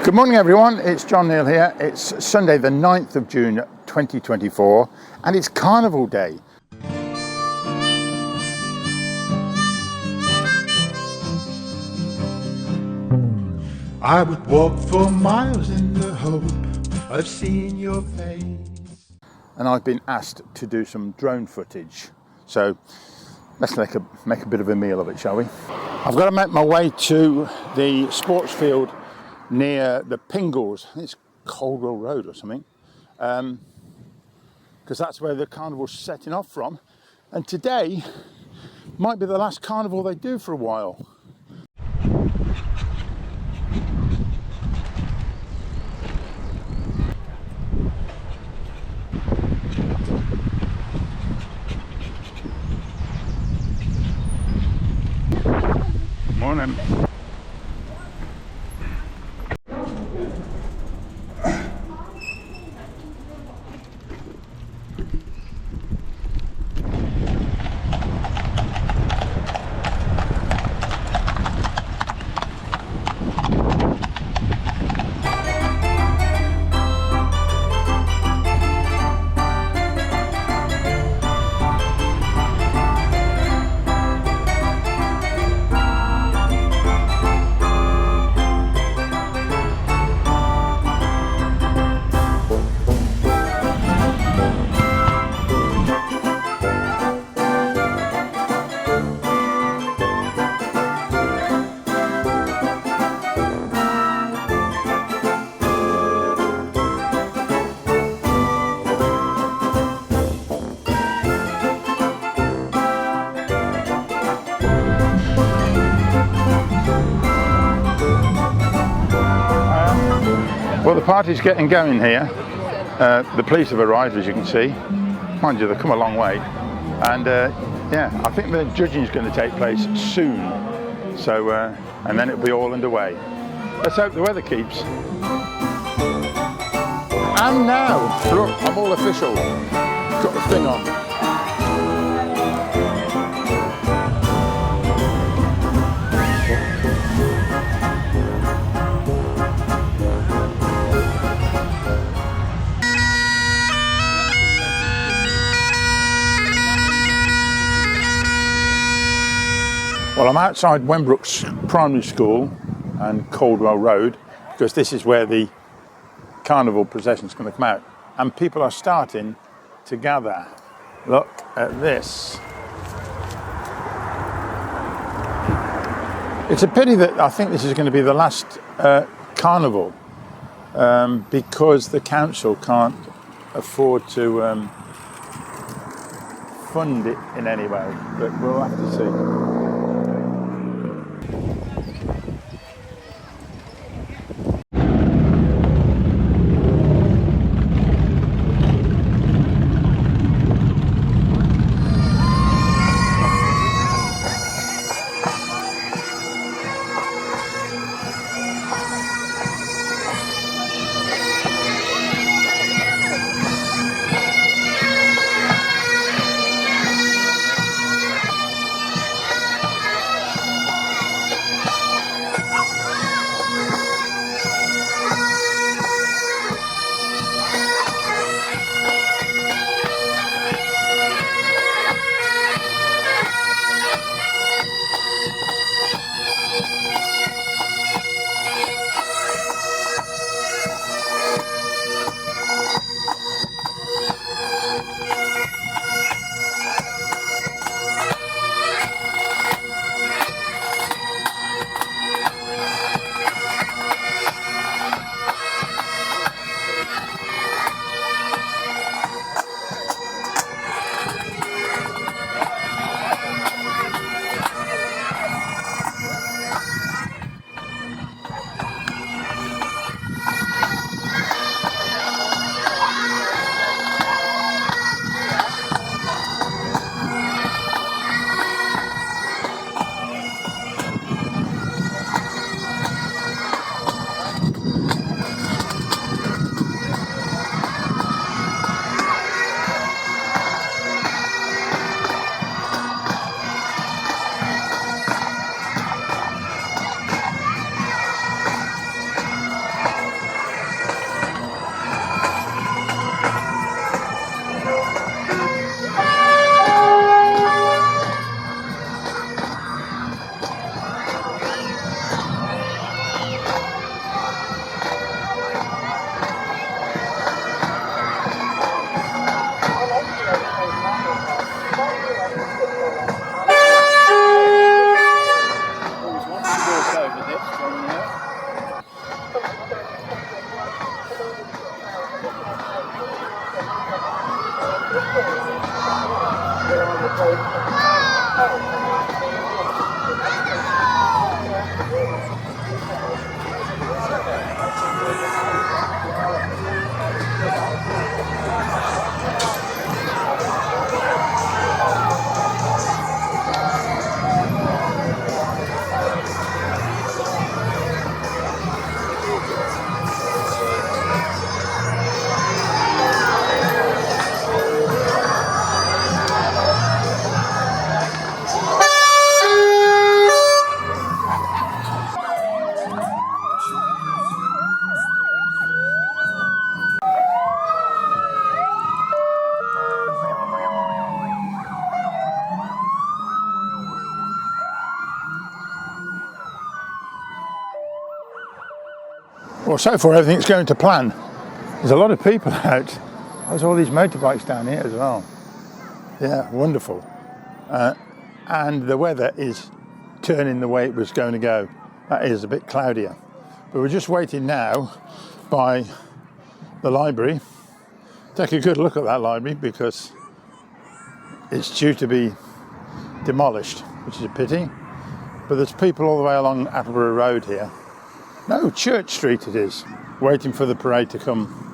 Good morning everyone, it's John Neal here. It's Sunday the 9th of June 2024 and it's Carnival Day. I would walk for miles in the hope of seeing your face. And I've been asked to do some drone footage. So let's make a bit of a meal of it, shall we? I've got to make my way to the sports field near the Pingles. I think it's Caldwell Road or something. Because that's where the carnival's setting off from. And today might be the last carnival they do for a while. Morning. Well, the party's getting going here. The police have arrived, as you can see. Mind you, they've come a long way. And yeah, I think the judging is going to take place soon. So, and then it'll be all underway. Let's hope the weather keeps. And now, look, I'm all official. Got the thing on. Well, I'm outside Wenbrooks Primary School and Caldwell Road because this is where the carnival procession is going to come out, and people are starting to gather. Look at this. It's a pity that I think this is going to be the last carnival because the council can't afford to fund it in any way, but we'll have to see. Well, so far everything's going to plan. There's a lot of people out. There's all these motorbikes down here as well. Yeah, wonderful. And the weather is turning the way it was going to go. That is a bit cloudier. But we're just waiting now by the library. Take a good look at that library because it's due to be demolished, which is a pity. But there's people all the way along Attleborough Road here. No, Church Street it is, waiting for the parade to come.